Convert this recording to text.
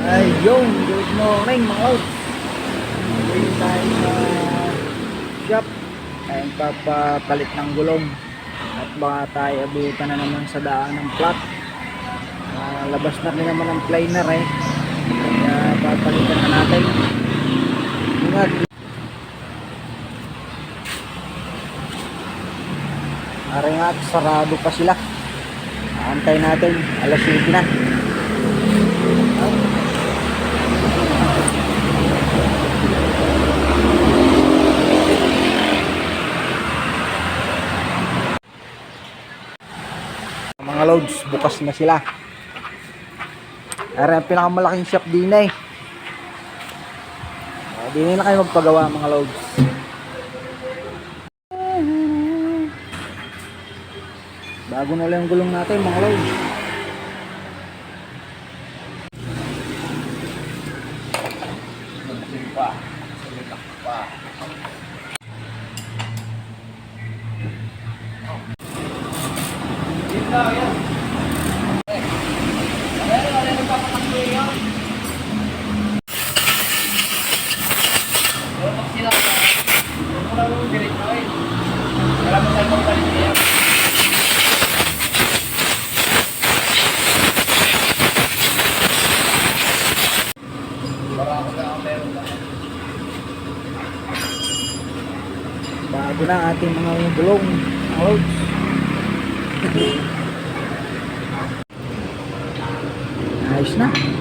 Ayun, good morning mga lods. Ngayon tayo sa shop. Ayun, papapalit ng gulong. At baka tayo abutan na naman sa daan ng flat. Labas na rin naman ang planer eh. Kaya papalitan na natin. Ingat. Ari nga, sarado pa sila. Antay natin, alas 7 na. Mga loads, bukas na sila. Ari ang pinakamalaking shop din eh. Din na kayo magpagawa mga loads. Bago na lang yung gulong natin mga loads. Bago na ating mga gulong mga loads. Ayos na.